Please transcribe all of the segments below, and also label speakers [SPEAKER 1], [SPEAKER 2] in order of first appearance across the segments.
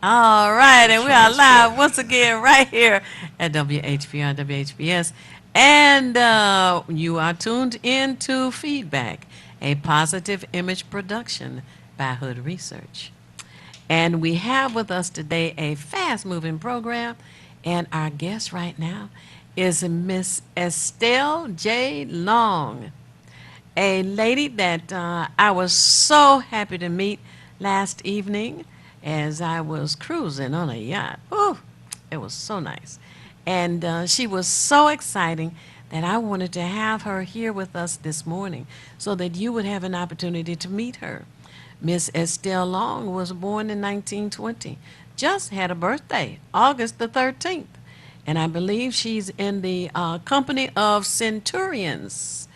[SPEAKER 1] All right, and we are live
[SPEAKER 2] Transform.
[SPEAKER 1] once again right here at WHPR WHBS. And you are tuned in to Feedback, a positive image production by Hood Research. And we have with us today a fast moving program. And our guest right now is Miss Estelle J. Long, a lady that I was so happy to meet last evening as I was cruising on a yacht. Ooh, it was so nice. And she was so exciting that I wanted to have her here with us this morning so that you would have an opportunity to meet her. Miss Estelle Long was born in 1920, just had a birthday, August the 13th. And I believe she's in the company of centurions,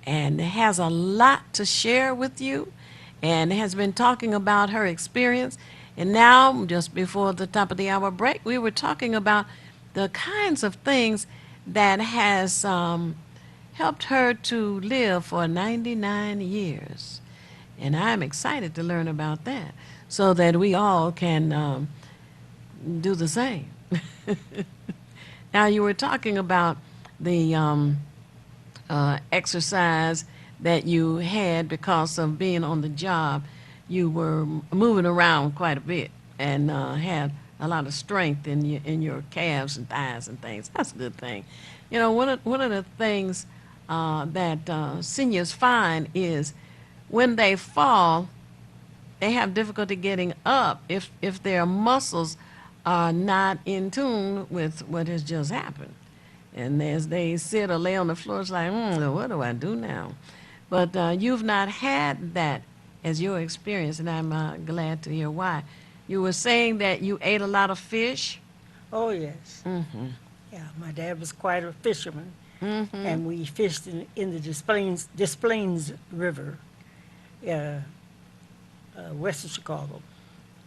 [SPEAKER 1] and has a lot to share with you and has been talking about her experience. And now, just before the top of the hour break, we were talking about the kinds of things that has helped her to live for 99 years. And I'm excited to learn about that so that we all can do the same. Now, you were talking about the exercise that you had because of being on the job. You were moving around quite a bit and had a lot of strength in your calves and thighs and things. That's a good thing. You know, one of the things that seniors find is when they fall, they have difficulty getting up if their muscles are not in tune with what has just happened. And as they sit or lay on the floor, it's like, what do I do now? But you've not had that as your experience, and I'm glad to hear why. You were saying that you ate a lot of fish.
[SPEAKER 3] Oh, yes.
[SPEAKER 1] Mm-hmm.
[SPEAKER 3] Yeah, my dad was quite a fisherman,
[SPEAKER 1] Mm-hmm.
[SPEAKER 3] and we fished in the Des Plaines River, uh, west of Chicago.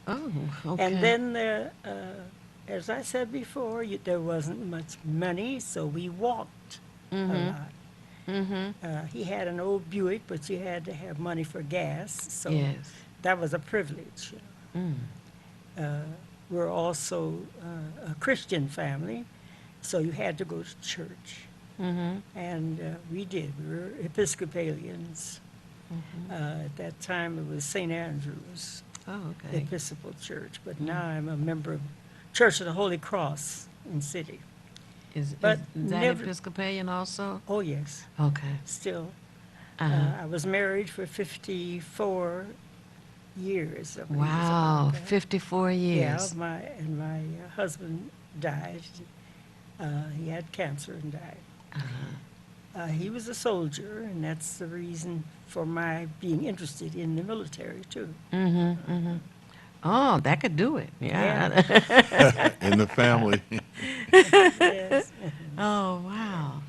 [SPEAKER 1] Oh,
[SPEAKER 3] And
[SPEAKER 1] okay.
[SPEAKER 3] then, as I said before, there wasn't much money, so we walked a
[SPEAKER 1] Mm-hmm.
[SPEAKER 3] lot.
[SPEAKER 1] Mm-hmm.
[SPEAKER 3] He had an old Buick, but you had to have money for gas, so
[SPEAKER 1] Yes.
[SPEAKER 3] that was a privilege.
[SPEAKER 1] Mm.
[SPEAKER 3] Uh, we're also a Christian family, so you had to go to church.
[SPEAKER 1] Mm-hmm.
[SPEAKER 3] And we did. We were Episcopalians.
[SPEAKER 1] Mm-hmm.
[SPEAKER 3] At that time, it was St. Andrew's
[SPEAKER 1] Oh, okay.
[SPEAKER 3] Episcopal Church, but
[SPEAKER 1] Mm.
[SPEAKER 3] now I'm a member of Church of the Holy Cross in city.
[SPEAKER 1] Is
[SPEAKER 3] But
[SPEAKER 1] that
[SPEAKER 3] never,
[SPEAKER 1] Episcopalian also?
[SPEAKER 3] oh yes,
[SPEAKER 1] Okay.
[SPEAKER 3] still.
[SPEAKER 1] Uh-huh.
[SPEAKER 3] I was married for 54 years, I believe it's about
[SPEAKER 1] Wow,
[SPEAKER 3] that.
[SPEAKER 1] 54
[SPEAKER 3] Yeah,
[SPEAKER 1] years.
[SPEAKER 3] my husband died. He had cancer and died.
[SPEAKER 1] Uh-huh.
[SPEAKER 3] He was a soldier, and that's the reason for my being interested in the military too.
[SPEAKER 1] Mm-hmm. Mm-hmm. Oh, that could do it.
[SPEAKER 3] Yeah,
[SPEAKER 1] Yeah.
[SPEAKER 2] In the family.
[SPEAKER 3] yes.
[SPEAKER 1] Oh, wow.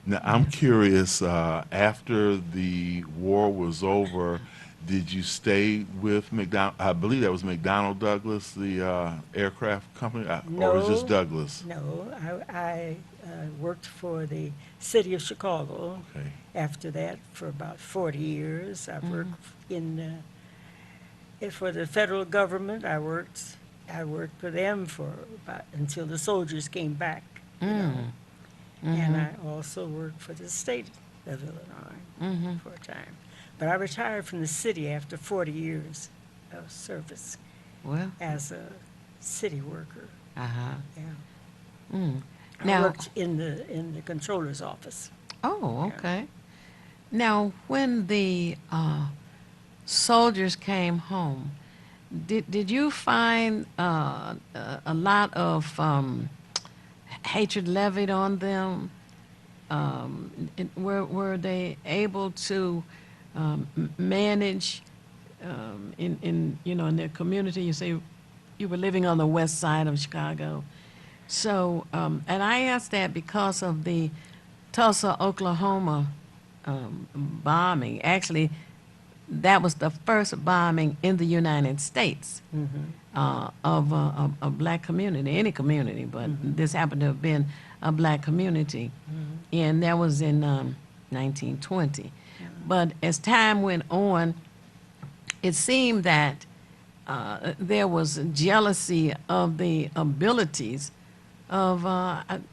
[SPEAKER 2] Now, I'm
[SPEAKER 1] Yes.
[SPEAKER 2] curious, after the war was over, did you stay with McDonald? I believe that was McDonnell Douglas, the aircraft company, or is just
[SPEAKER 3] No,
[SPEAKER 2] Douglas?
[SPEAKER 3] no. I worked for the city of Chicago.
[SPEAKER 2] Okay.
[SPEAKER 3] After that, for about 40 years, I've
[SPEAKER 1] Mm-hmm.
[SPEAKER 3] worked for the federal government. I worked for them for about until the soldiers came back. You know.
[SPEAKER 1] Mm.
[SPEAKER 3] And
[SPEAKER 1] Mm-hmm.
[SPEAKER 3] I also worked for the state of Illinois
[SPEAKER 1] Mm-hmm.
[SPEAKER 3] for a time. But I retired from the city after 40 years of service
[SPEAKER 1] Well,
[SPEAKER 3] as a city worker.
[SPEAKER 1] uh-huh.
[SPEAKER 3] Yeah.
[SPEAKER 1] Mm.
[SPEAKER 3] I
[SPEAKER 1] Now,
[SPEAKER 3] worked in the controller's office.
[SPEAKER 1] oh,
[SPEAKER 3] Yeah.
[SPEAKER 1] okay. Now, when the soldiers came home, did you find a lot of hatred levied on them? Were they able to manage in their community? You say you were living on the west side of Chicago, so and I asked that because of the Tulsa, Oklahoma bombing. Actually, that was the first bombing in the United States of a black community, any community, but this happened to have been a black community, and that was in 1920. But as time went on, it seemed that there was jealousy of the abilities of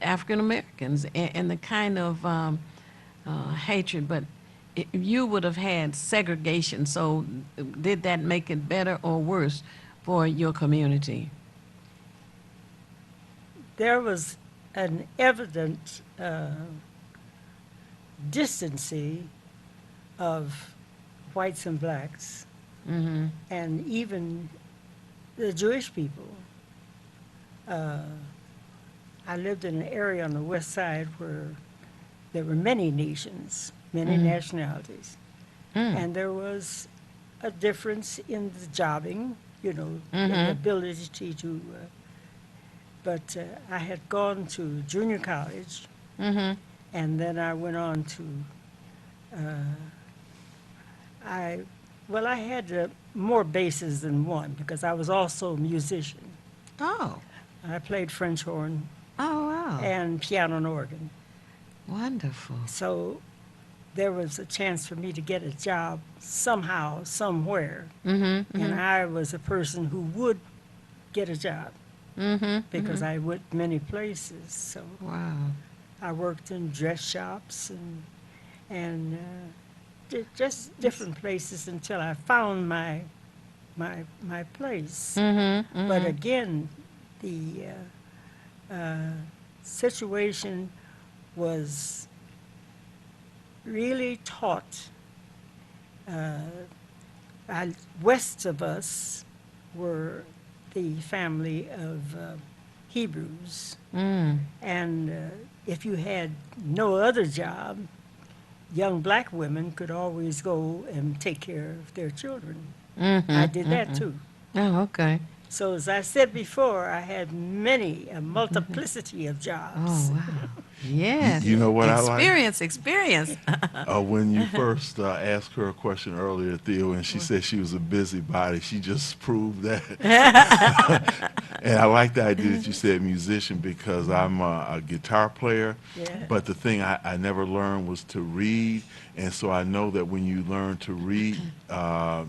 [SPEAKER 1] African Americans and the kind of hatred, but you would have had segregation. So, did that make it better or worse for your community?
[SPEAKER 3] There was an evident distancing of whites and blacks,
[SPEAKER 1] Mm-hmm.
[SPEAKER 3] and even the Jewish people. I lived in an area on the west side where there were many nations, many nationalities, and there was a difference in the jobbing, you know, the ability to. But I had gone to junior college,
[SPEAKER 1] Mm-hmm.
[SPEAKER 3] and then I went on to. I had more bases than one because I was also a musician.
[SPEAKER 1] Oh.
[SPEAKER 3] I played French horn
[SPEAKER 1] Oh, wow.
[SPEAKER 3] and piano and organ.
[SPEAKER 1] Wonderful.
[SPEAKER 3] So there was a chance for me to get a job somehow, somewhere.
[SPEAKER 1] Mm-hmm.
[SPEAKER 3] And I was a person who would get a job
[SPEAKER 1] Mm-hmm.
[SPEAKER 3] because I went many places. So
[SPEAKER 1] Wow.
[SPEAKER 3] I worked in dress shops and just different places until I found my place.
[SPEAKER 1] Mm-hmm.
[SPEAKER 3] But again, the situation was really taught. West of us were the family of Hebrews, and if you had no other job, young black women could always go and take care of their children. I did that too.
[SPEAKER 1] Oh, okay.
[SPEAKER 3] So as I said before, I had a multiplicity of jobs.
[SPEAKER 1] Oh, wow. Yes.
[SPEAKER 2] You know what I like?
[SPEAKER 1] Experience.
[SPEAKER 2] When you first asked her a question earlier, Theo, and she said she was a busybody, she just proved that. And I like the idea that you said musician because I'm a guitar player,
[SPEAKER 3] Yeah.
[SPEAKER 2] but the thing I never learned was to read. And so I know that when you learn to read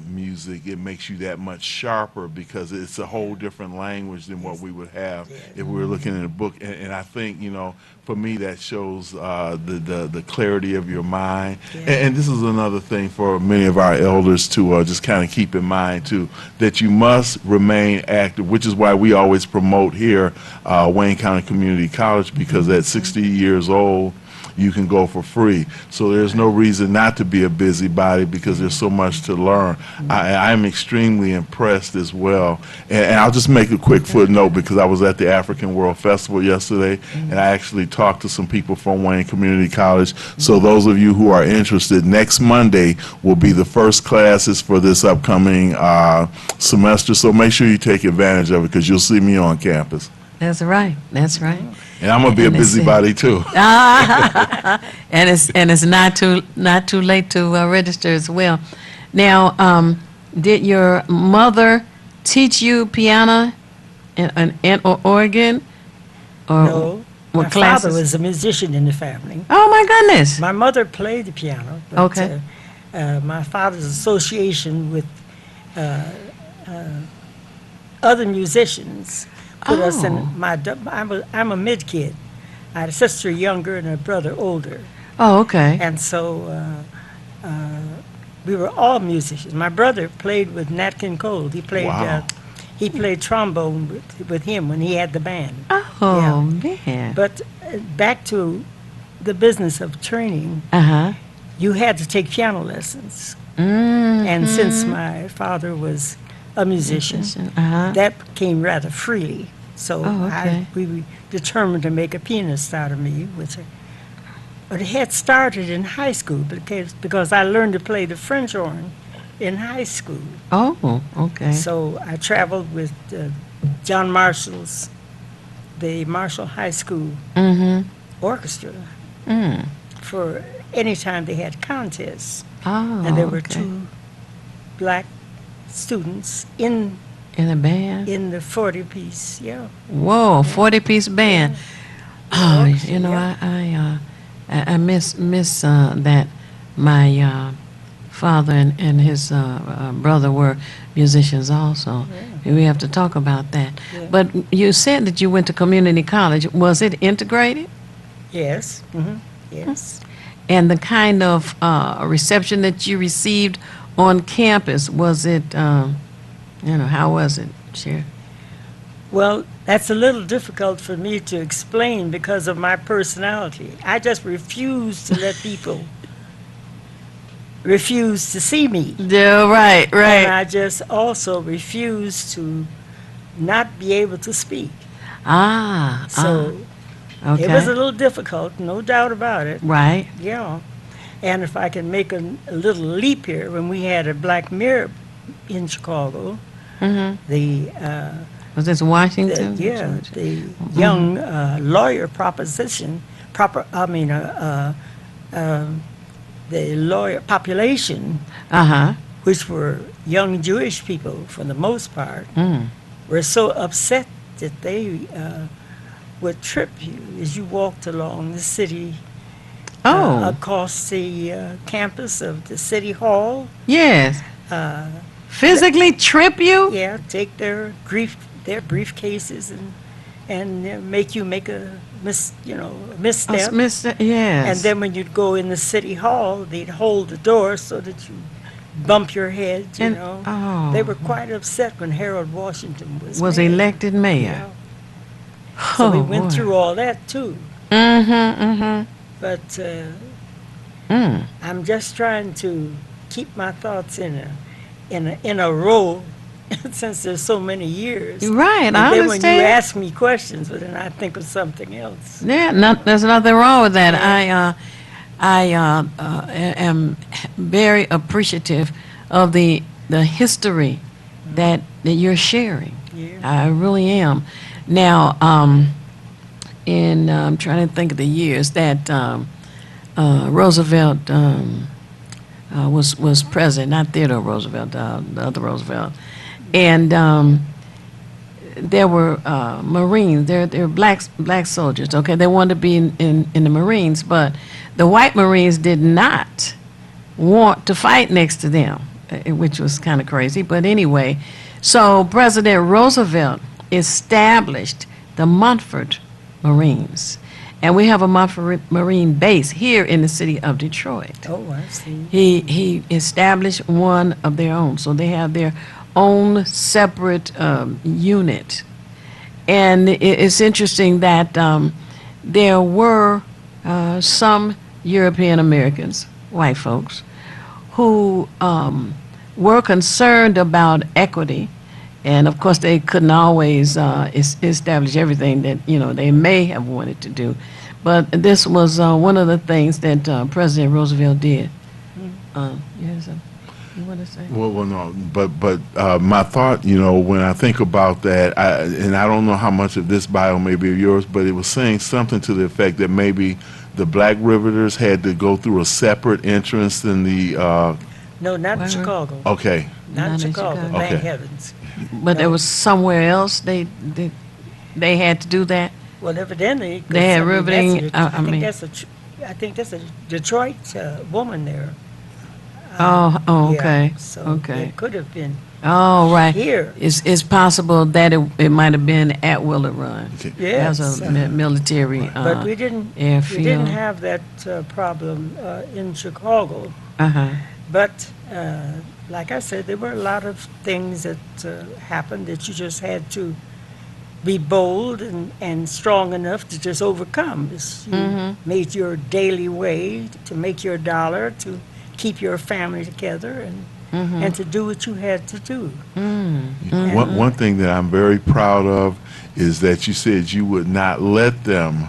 [SPEAKER 2] music, it makes you that much sharper because it's a whole different language than what we would have if we were looking at a book. And I think, you know, for me, that shows the clarity of your mind. And this is another thing for many of our elders to just kind of keep in mind, too, that you must remain active, which is why we always promote here Wayne County Community College, because at 60 years old, you can go for free. So there's no reason not to be a busybody because there's so much to learn. I'm extremely impressed as well. And I'll just make a quick footnote because I was at the African World Festival yesterday and I actually talked to some people from Wayne Community College. So those of you who are interested, next Monday will be the first classes for this upcoming semester. So make sure you take advantage of it because you'll see me on campus.
[SPEAKER 1] That's right. That's right.
[SPEAKER 2] And I'm going to be a
[SPEAKER 1] And it's,
[SPEAKER 2] busybody too.
[SPEAKER 1] And it's not too late to register as well. Now, did your mother teach you piano and or organ? Or
[SPEAKER 3] No,
[SPEAKER 1] what
[SPEAKER 3] my
[SPEAKER 1] classes?
[SPEAKER 3] father was a musician in the family.
[SPEAKER 1] Oh my goodness.
[SPEAKER 3] My mother played the piano. But,
[SPEAKER 1] Okay.
[SPEAKER 3] My father's association with other musicians put us in I'm a mid kid. I had a sister younger and a brother older.
[SPEAKER 1] Oh, okay.
[SPEAKER 3] And so we were all musicians. My brother played with Nat King Cole.
[SPEAKER 2] Wow.
[SPEAKER 3] He played trombone with him when he had the band.
[SPEAKER 1] Oh man.
[SPEAKER 3] But back to the business of training,
[SPEAKER 1] Uh-huh.
[SPEAKER 3] you had to take piano lessons.
[SPEAKER 1] Mm.
[SPEAKER 3] And since my father was a musician,
[SPEAKER 1] Uh-huh.
[SPEAKER 3] that came rather freely. So
[SPEAKER 1] Oh, okay.
[SPEAKER 3] we determined to make a pianist out of me, but it had started in high school because I learned to play the French horn in high school.
[SPEAKER 1] Oh, okay.
[SPEAKER 3] So I traveled with John Marshall's, the Marshall High School
[SPEAKER 1] Mm-hmm.
[SPEAKER 3] Orchestra
[SPEAKER 1] Mm.
[SPEAKER 3] for any time they had contests.
[SPEAKER 1] Oh,
[SPEAKER 3] And there were
[SPEAKER 1] okay.
[SPEAKER 3] 2 black students in
[SPEAKER 1] In a band?
[SPEAKER 3] the 40-piece, yeah.
[SPEAKER 1] Whoa, 40-piece band. Oh,
[SPEAKER 3] Orchestra,
[SPEAKER 1] you know,
[SPEAKER 3] yeah.
[SPEAKER 1] I miss that. My father and his brother were musicians also. And we have to talk about that.
[SPEAKER 3] Yeah.
[SPEAKER 1] But you said that you went to community college. Was it integrated?
[SPEAKER 3] Yes, yes.
[SPEAKER 1] And the kind of reception that you received on campus, was it, how was it? Share.
[SPEAKER 3] Well, that's a little difficult for me to explain because of my personality. I just refuse to let people refuse to see me.
[SPEAKER 1] Yeah, right,
[SPEAKER 3] And
[SPEAKER 1] right.
[SPEAKER 3] I just also refuse to not be able to speak. So
[SPEAKER 1] okay.
[SPEAKER 3] it was a little difficult, no doubt about it.
[SPEAKER 1] Right.
[SPEAKER 3] Yeah. And if I can make a little leap here, when we had a Black Mirror in Chicago, the
[SPEAKER 1] Was this Washington?
[SPEAKER 3] the young lawyer the lawyer population,
[SPEAKER 1] Uh-huh.
[SPEAKER 3] which were young Jewish people for the most part,
[SPEAKER 1] Mm.
[SPEAKER 3] were so upset that they would trip you as you walked along the city,
[SPEAKER 1] Oh,
[SPEAKER 3] across the campus of the city hall.
[SPEAKER 1] yes.
[SPEAKER 3] Uh,
[SPEAKER 1] Physically trip you?
[SPEAKER 3] Yeah, take their briefcases and make you make a misstep.
[SPEAKER 1] Yes.
[SPEAKER 3] And then when you'd go in the city hall, they'd hold the door so that you bump your head.
[SPEAKER 1] And-
[SPEAKER 3] They
[SPEAKER 1] oh.
[SPEAKER 3] were quite upset when Harold Washington was
[SPEAKER 1] Was
[SPEAKER 3] mayor.
[SPEAKER 1] elected mayor.
[SPEAKER 3] Yeah. So we
[SPEAKER 1] Oh,
[SPEAKER 3] went
[SPEAKER 1] boy.
[SPEAKER 3] through all that too.
[SPEAKER 1] Mm-hmm.
[SPEAKER 3] But
[SPEAKER 1] Mm.
[SPEAKER 3] I'm just trying to keep my thoughts in a row since there's so many years.
[SPEAKER 1] Right,
[SPEAKER 3] And
[SPEAKER 1] I
[SPEAKER 3] then when you
[SPEAKER 1] understand.
[SPEAKER 3] ask me questions, but then I think of something else.
[SPEAKER 1] Yeah, there's nothing wrong with that.
[SPEAKER 3] Yeah.
[SPEAKER 1] I am very appreciative of the history that you're sharing.
[SPEAKER 3] Yeah.
[SPEAKER 1] I really am. Now, I'm trying to think of the years that Roosevelt was president, not Theodore Roosevelt, the other Roosevelt, and there were Marines. There were black soldiers. Okay, they wanted to be in the Marines, but the white Marines did not want to fight next to them, which was kind of crazy. But anyway, so President Roosevelt established the Montford Marines, and we have a Montford Marine base here in the city of Detroit.
[SPEAKER 3] Oh, I see.
[SPEAKER 1] He established one of their own, so they have their own separate unit. And it's interesting that there were some European Americans, white folks, who were concerned about equity. And of course, they couldn't always establish everything that they may have wanted to do, but this was one of the things that President Roosevelt did. Yes, you want to say?
[SPEAKER 2] Well, no, but my thought, when I think about that, and I don't know how much of this bio may be yours, but it was saying something to the effect that maybe the Black Riveters had to go through a separate entrance than the.
[SPEAKER 3] No, not in
[SPEAKER 1] Where?
[SPEAKER 3] Chicago.
[SPEAKER 2] Okay,
[SPEAKER 3] Not in
[SPEAKER 1] Not in
[SPEAKER 3] Chicago,
[SPEAKER 1] Chicago.
[SPEAKER 3] thank
[SPEAKER 2] Okay.
[SPEAKER 3] heavens.
[SPEAKER 1] But there was somewhere else they had to do that.
[SPEAKER 3] Well, evidently. 'cause,
[SPEAKER 1] They had
[SPEAKER 3] I mean,
[SPEAKER 1] riveting,
[SPEAKER 3] that's
[SPEAKER 1] I mean-
[SPEAKER 3] I think that's a Detroit woman there.
[SPEAKER 1] Oh,
[SPEAKER 3] Yeah,
[SPEAKER 1] okay,
[SPEAKER 3] So
[SPEAKER 1] okay.
[SPEAKER 3] it could have been
[SPEAKER 1] Oh, right.
[SPEAKER 3] here.
[SPEAKER 1] It's possible that it might have been at Willard Run.
[SPEAKER 2] okay.
[SPEAKER 3] Yes.
[SPEAKER 1] As a military
[SPEAKER 3] But we didn't
[SPEAKER 1] airfield.
[SPEAKER 3] have that problem in Chicago.
[SPEAKER 1] Uh-huh.
[SPEAKER 3] But like I said, there were a lot of things that happened that you just had to be bold and strong enough to just overcome. You made your daily way to make your dollar, to keep your family together, and to do what you had to do.
[SPEAKER 2] One thing that I'm very proud of is that you said you would not let them,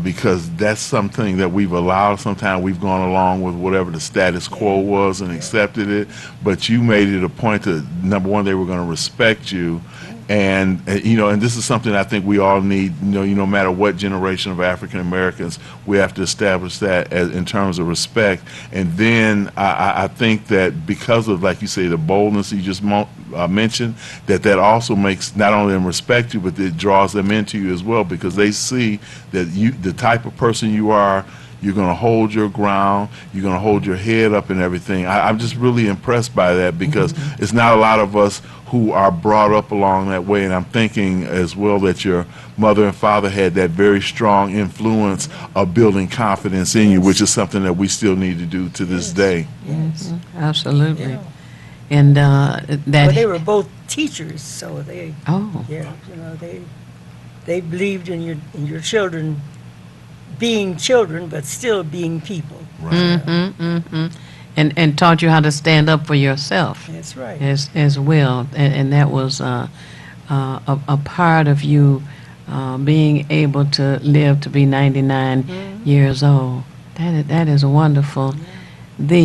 [SPEAKER 2] because that's something that we've allowed. Sometimes we've gone along with whatever the status quo was and accepted it, but you made it a point to, number one, they were going to respect you. And and this is something I think we all need. No matter what generation of African Americans, we have to establish that in terms of respect. And then I think that because of, like you say, the boldness you just mentioned, that also makes not only them respect you, but it draws them into you as well, because they see that the type of person you are. You're going to hold your ground. You're going to hold your head up and everything. I'm just really impressed by that because it's not a lot of us who are brought up along that way. And I'm thinking as well that your mother and father had that very strong influence of building confidence in you, which is something that we still need to do to this day.
[SPEAKER 3] Yes.
[SPEAKER 1] Absolutely.
[SPEAKER 3] Yeah.
[SPEAKER 1] And
[SPEAKER 3] Well,
[SPEAKER 1] that.
[SPEAKER 3] they were both teachers, so they,
[SPEAKER 1] Oh.
[SPEAKER 3] yeah, they believed in your children being children, but still being people.
[SPEAKER 2] Right.
[SPEAKER 1] And taught you how to stand up for yourself
[SPEAKER 3] That's right.
[SPEAKER 1] as well, and that was a part of you being able to live to be 99 years old. That is wonderful. The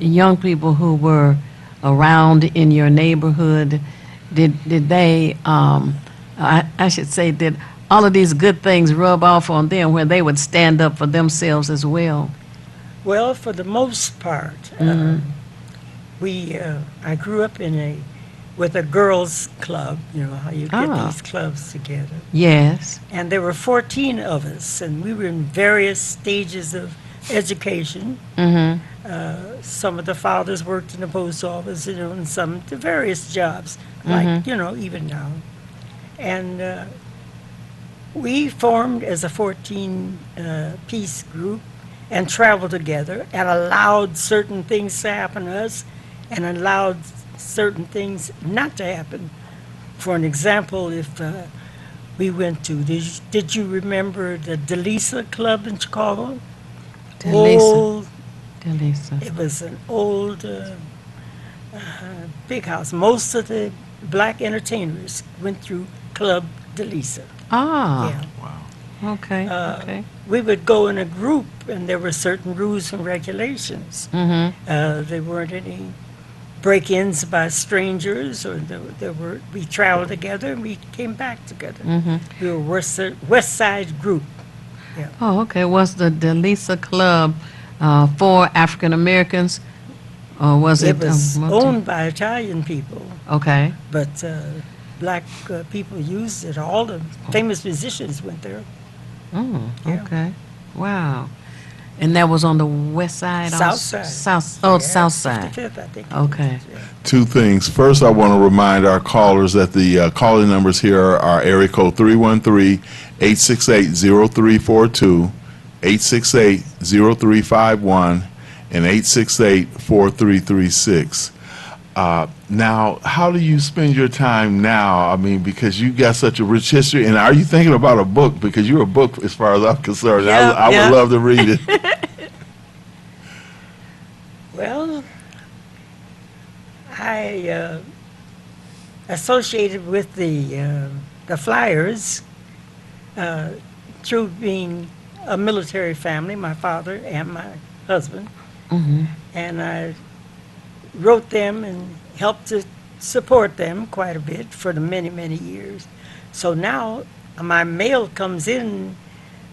[SPEAKER 1] young people who were around in your neighborhood, did they, I should say, did all of these good things rub off on them where they would stand up for themselves as well?
[SPEAKER 3] Well, for the most part, I grew up with a girls' club. You know how you get
[SPEAKER 1] Ah.
[SPEAKER 3] these clubs together,
[SPEAKER 1] Yes.
[SPEAKER 3] and there were 14 of us, and we were in various stages of education.
[SPEAKER 1] Mm-hmm.
[SPEAKER 3] Some of the fathers worked in the post office, and some the various jobs, like even now, and we formed as a 14-piece group and traveled together and allowed certain things to happen to us and allowed certain things not to happen. For an example, if we went to, did you remember the Delisa Club in Chicago? Old,
[SPEAKER 1] Delisa.
[SPEAKER 3] it was an old big house. Most of the black entertainers went through Club Delisa.
[SPEAKER 1] Ah.
[SPEAKER 3] Yeah.
[SPEAKER 2] Wow.
[SPEAKER 1] Okay. Okay.
[SPEAKER 3] We would go in a group, and there were certain rules and regulations.
[SPEAKER 1] Mm-hmm.
[SPEAKER 3] There weren't any break-ins by strangers, or we traveled together and we came back together.
[SPEAKER 1] Mm-hmm.
[SPEAKER 3] We were West Side group.
[SPEAKER 1] Oh, okay. Was the Delisa Club for African Americans, or was it?
[SPEAKER 3] It was
[SPEAKER 1] multi-
[SPEAKER 3] owned by Italian people,
[SPEAKER 1] Okay.
[SPEAKER 3] but black people used it. All the famous musicians went there.
[SPEAKER 1] Oh,
[SPEAKER 3] Yeah.
[SPEAKER 1] okay. Wow. And that was on the west side?
[SPEAKER 3] South
[SPEAKER 1] also?
[SPEAKER 3] side.
[SPEAKER 1] South side.
[SPEAKER 3] 55th, I think. it
[SPEAKER 1] Okay.
[SPEAKER 3] was, yeah.
[SPEAKER 2] Two things. First, I want to remind our callers that the calling numbers here are area code 313-868-0342, 868-0351, and 868-4336. Now, how do you spend your time now? I mean, because you got such a rich history, and are you thinking about a book? Because you're a book, as far as I'm concerned.
[SPEAKER 1] Yeah,
[SPEAKER 2] I
[SPEAKER 1] yeah.
[SPEAKER 2] would love to read it.
[SPEAKER 3] Well, I associated with the Flyers through being a military family, my father and my husband, and I wrote them and helped to support them quite a bit for the many, many years. So now my mail comes in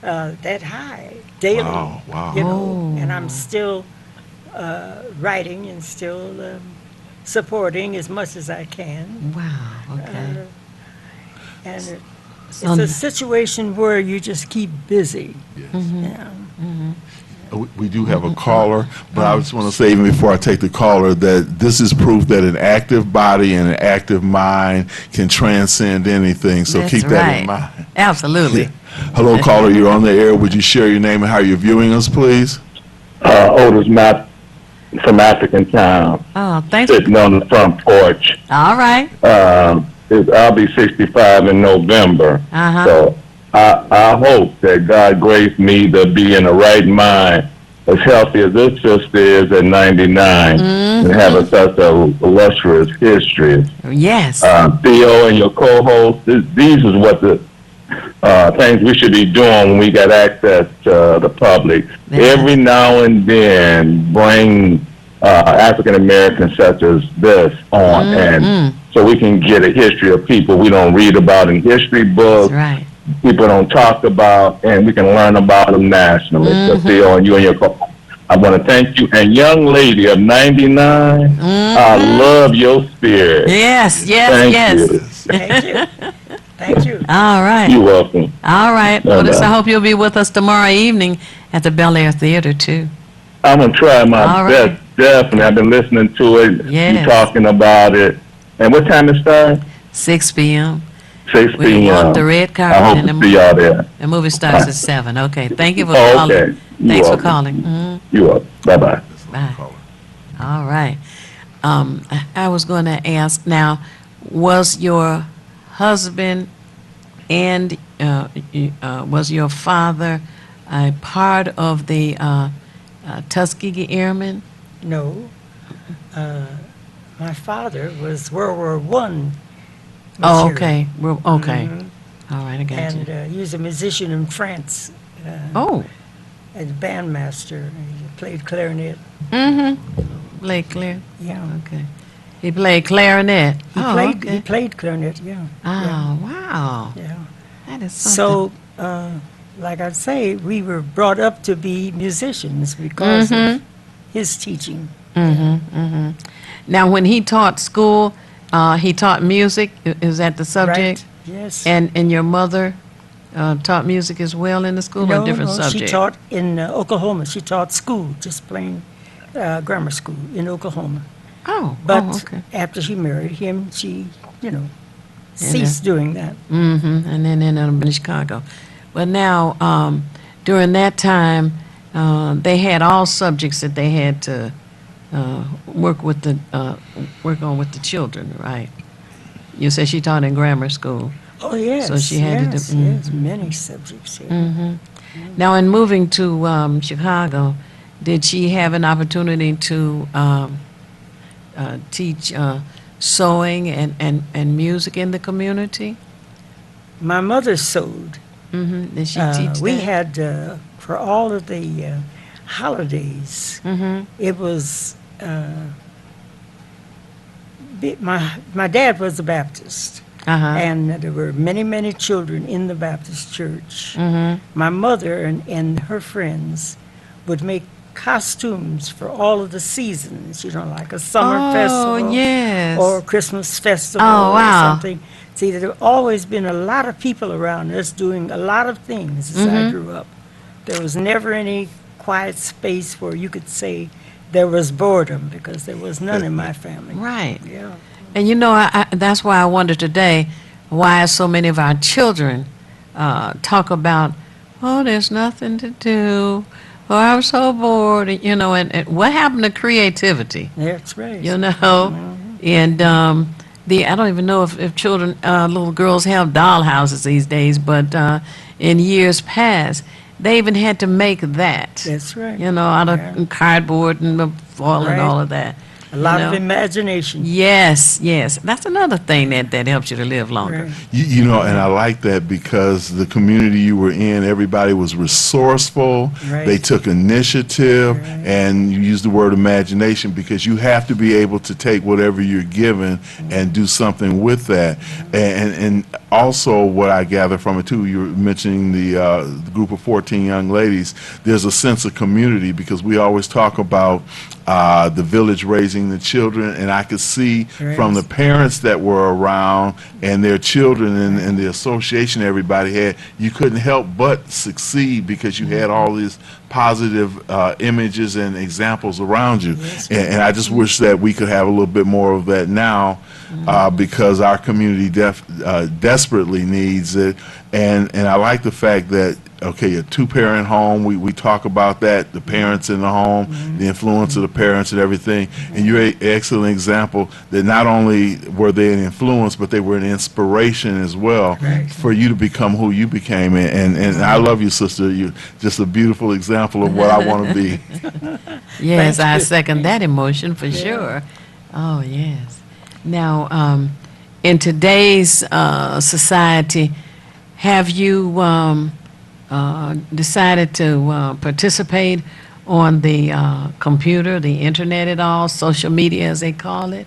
[SPEAKER 3] that high daily.
[SPEAKER 2] Wow.
[SPEAKER 3] You know,
[SPEAKER 1] Oh.
[SPEAKER 3] and I'm still writing and still supporting as much as I can.
[SPEAKER 1] Wow. Okay.
[SPEAKER 3] And it's
[SPEAKER 1] Um,
[SPEAKER 3] a situation where you just keep busy. Yeah.
[SPEAKER 2] We do have a caller, but I just want to say, even before I take the caller, that this is proof that an active body and an active mind can transcend anything. So
[SPEAKER 1] That's
[SPEAKER 2] keep that
[SPEAKER 1] right.
[SPEAKER 2] in mind.
[SPEAKER 1] Absolutely.
[SPEAKER 2] Hello, caller. You're on the air. Would you share your name and how you're viewing us, please?
[SPEAKER 4] Otis Matt from African Town,
[SPEAKER 1] Oh, thanks.
[SPEAKER 4] sitting on the front porch.
[SPEAKER 1] All right.
[SPEAKER 4] I'll be 65 in November.
[SPEAKER 1] Uh-huh.
[SPEAKER 4] So I hope that God graced me to be in the right mind, as healthy as this sister is at 99, and having such a illustrious history.
[SPEAKER 1] Yes.
[SPEAKER 4] Theo and your co-host, these is what the things we should be doing when we got access to the public.
[SPEAKER 1] Yeah.
[SPEAKER 4] Every now and then, bring African Americans such as this on, and so we can get a history of people we don't read about in history books.
[SPEAKER 1] That's right.
[SPEAKER 4] People don't talk about, and we can learn about them nationally. So Theo and you and your co-host, I want to thank you. And young lady of 99, I love your spirit.
[SPEAKER 1] Yes, yes,
[SPEAKER 4] Thank
[SPEAKER 1] yes.
[SPEAKER 4] you.
[SPEAKER 3] Thank you. Thank you.
[SPEAKER 1] All right.
[SPEAKER 4] You're welcome.
[SPEAKER 1] All right.
[SPEAKER 4] Bye-bye.
[SPEAKER 1] Otis, I hope you'll be with us tomorrow evening at the Bel Air Theater, too.
[SPEAKER 4] I'm gonna try my
[SPEAKER 1] All right.
[SPEAKER 4] best. Definitely, I've been listening to it.
[SPEAKER 1] Yes.
[SPEAKER 4] You talking about it. And what time it starts?
[SPEAKER 1] 6 p.m.
[SPEAKER 4] 6
[SPEAKER 1] We
[SPEAKER 4] p.m.
[SPEAKER 1] want the red
[SPEAKER 4] I
[SPEAKER 1] carpet
[SPEAKER 4] hope
[SPEAKER 1] and
[SPEAKER 4] to
[SPEAKER 1] the,
[SPEAKER 4] see y'all there.
[SPEAKER 1] the movie starts at 7. Okay. Thank you for
[SPEAKER 4] Oh,
[SPEAKER 1] calling.
[SPEAKER 4] okay. You're
[SPEAKER 1] Thanks for
[SPEAKER 4] welcome.
[SPEAKER 1] calling. Mhm.
[SPEAKER 4] You're welcome. Bye bye.
[SPEAKER 2] That's
[SPEAKER 1] Bye.
[SPEAKER 2] caller.
[SPEAKER 1] All right. I was going to ask now, was your husband and was your father a part of the Tuskegee Airmen?
[SPEAKER 3] No. My father was World War I.
[SPEAKER 1] Oh,
[SPEAKER 3] material.
[SPEAKER 1] okay. Well, okay.
[SPEAKER 3] Mhm.
[SPEAKER 1] All right, I got
[SPEAKER 3] And
[SPEAKER 1] you.
[SPEAKER 3] he was a musician in France,
[SPEAKER 1] Oh,
[SPEAKER 3] as a bandmaster. He played clarinet.
[SPEAKER 1] mm-hmm. Played clear.
[SPEAKER 3] Yeah.
[SPEAKER 1] Okay. He played clarinet.
[SPEAKER 3] He
[SPEAKER 1] Oh,
[SPEAKER 3] played.
[SPEAKER 1] okay.
[SPEAKER 3] He played clarinet. Yeah.
[SPEAKER 1] Oh, wow.
[SPEAKER 3] Yeah.
[SPEAKER 1] That is something.
[SPEAKER 3] So, like I say, we were brought up to be musicians because of his teaching.
[SPEAKER 1] Now, when he taught school, he taught music. Is that the subject?
[SPEAKER 3] Right? Yes.
[SPEAKER 1] And your mother taught music as well in the school, or a different
[SPEAKER 3] no,
[SPEAKER 1] subject?
[SPEAKER 3] she taught in Oklahoma. She taught school, just plain grammar school in Oklahoma. But
[SPEAKER 1] okay.
[SPEAKER 3] after she married him, she, ceased doing that.
[SPEAKER 1] And then ended up in Chicago. But now, during that time, they had all subjects that they had to work on with the children, right? You said she taught in grammar school.
[SPEAKER 3] Oh, yes.
[SPEAKER 1] So she had to do-
[SPEAKER 3] yes, many subjects. Yeah.
[SPEAKER 1] Now, in moving to Chicago, did she have an opportunity to teach sewing and music in the community?
[SPEAKER 3] My mother sewed.
[SPEAKER 1] Did she teach
[SPEAKER 3] We
[SPEAKER 1] that?
[SPEAKER 3] had, for all of the holidays, it was, my dad was a Baptist.
[SPEAKER 1] Uh-huh.
[SPEAKER 3] And there were many, many children in the Baptist church.
[SPEAKER 1] Mm-hmm.
[SPEAKER 3] My mother and her friends would make costumes for all of the seasons, like a summer festival
[SPEAKER 1] yes.
[SPEAKER 3] or a Christmas festival
[SPEAKER 1] Oh, wow.
[SPEAKER 3] or something. See, there have always been a lot of people around us doing a lot of things as I grew up. There was never any quiet space where you could say there was boredom, because there was none in my family.
[SPEAKER 1] Right.
[SPEAKER 3] Yeah.
[SPEAKER 1] And that's why I wonder today why so many of our children talk about, oh, there's nothing to do, or I'm so bored, and what happened to creativity,
[SPEAKER 3] That's right.
[SPEAKER 1] And I don't even know if children, little girls have dollhouses these days, but in years past, they even had to make that,
[SPEAKER 3] That's right.
[SPEAKER 1] out of
[SPEAKER 3] Yeah.
[SPEAKER 1] cardboard and foil and
[SPEAKER 3] Right.
[SPEAKER 1] all of that.
[SPEAKER 3] A lot
[SPEAKER 1] you
[SPEAKER 3] of
[SPEAKER 1] know?
[SPEAKER 3] imagination.
[SPEAKER 1] Yes, yes. That's another thing that helps you to live longer.
[SPEAKER 3] Right.
[SPEAKER 2] And I like that because the community you were in, everybody was resourceful.
[SPEAKER 3] Right.
[SPEAKER 2] They took initiative,
[SPEAKER 3] Right.
[SPEAKER 2] and you used the word imagination because you have to be able to take whatever you're given and do something with that. And also, what I gather from it too, you were mentioning the group of 14 young ladies. There's a sense of community because we always talk about the village raising the children, and I could see from the parents that were around and their children and the association everybody had, you couldn't help but succeed because you had all these positive images and examples around you. And I just wish that we could have a little bit more of that now because our community desperately needs it. And I like the fact that, okay, a two-parent home, we talk about that, the parents in the home, the influence of the parents and everything. And you're an excellent example that not only were they an influence, but they were an inspiration as well for you to become who you became. And I love you, sister. You're just a beautiful example of what I want to be.
[SPEAKER 1] Yes,
[SPEAKER 3] Thank
[SPEAKER 1] I
[SPEAKER 3] you.
[SPEAKER 1] second that emotion for sure. Oh, yes. Now, in today's society, have you decided to participate on the computer, the internet at all, social media as they call it?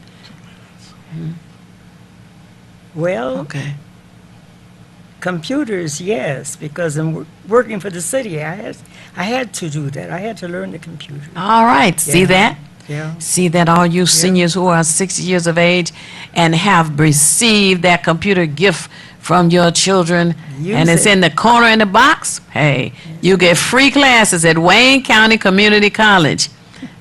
[SPEAKER 3] Well,
[SPEAKER 1] Okay.
[SPEAKER 3] computers, yes, because I'm working for the city. I had to do that. I had to learn the computer.
[SPEAKER 1] All right. See
[SPEAKER 3] Yeah.
[SPEAKER 1] that?
[SPEAKER 3] Yeah.
[SPEAKER 1] See that all you seniors who are 60 years of age and have received that computer gift from your children, and
[SPEAKER 3] Use
[SPEAKER 1] it's
[SPEAKER 3] it.
[SPEAKER 1] in the corner in the box, hey, you get free classes at Wayne County Community College.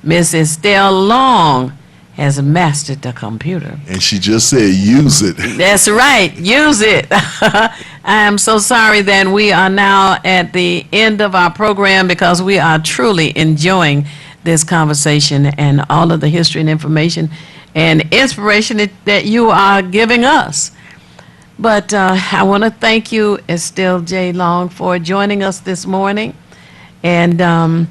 [SPEAKER 1] Miss Estelle Long has mastered the computer.
[SPEAKER 2] And she just said, use it.
[SPEAKER 1] That's right. Use it. I am so sorry that we are now at the end of our program because we are truly enjoying this conversation and all of the history and information and inspiration that you are giving us. But I want to thank you, Estelle J. Long, for joining us this morning. And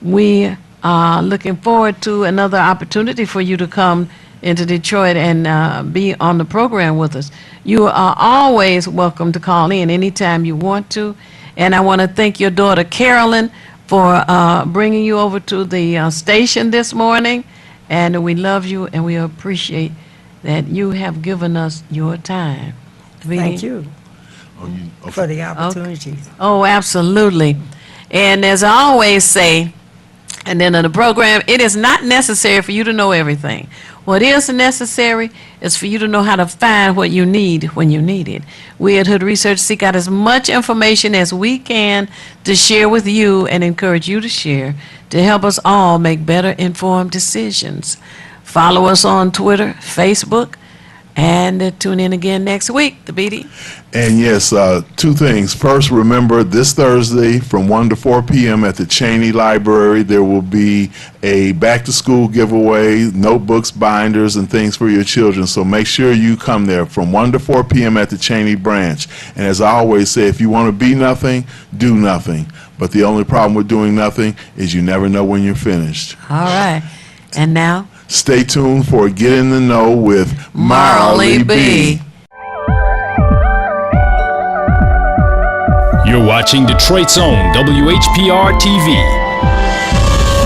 [SPEAKER 1] we are looking forward to another opportunity for you to come into Detroit and be on the program with us. You are always welcome to call in anytime you want to. And I want to thank your daughter, Carolyn, for bringing you over to the station this morning. And we love you and we appreciate that you have given us your time.
[SPEAKER 3] Thank you
[SPEAKER 2] Okay.
[SPEAKER 3] for the opportunity.
[SPEAKER 1] Oh, absolutely. And as I always say, and then in the program, it is not necessary for you to know everything. What is necessary is for you to know how to find what you need when you need it. We at Hood Research seek out as much information as we can to share with you and encourage you to share to help us all make better informed decisions. Follow us on Twitter, Facebook, and tune in again next week. The BD.
[SPEAKER 2] And yes, two things. First, remember this Thursday from 1 to 4 p.m. at the Cheney Library, there will be a back-to-school giveaway, notebooks, binders, and things for your children. So make sure you come there from 1 to 4 p.m. at the Cheney branch. And as I always say, if you want to be nothing, do nothing. But the only problem with doing nothing is you never know when you're finished.
[SPEAKER 1] All right. And now?
[SPEAKER 2] Stay tuned for Get in the Know with
[SPEAKER 1] Marley B.
[SPEAKER 5] You're watching Detroit's own WHPR TV.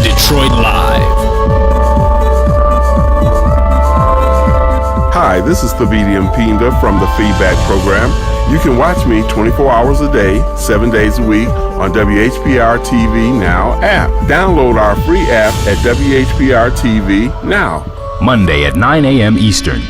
[SPEAKER 5] Detroit Live.
[SPEAKER 6] Hi, this is Thabiti Mpinda from the Feedback Program. You can watch me 24 hours a day, 7 days a week on WHPR TV Now app. Download our free app at WHPR TV Now.
[SPEAKER 5] Monday at 9 a.m. Eastern.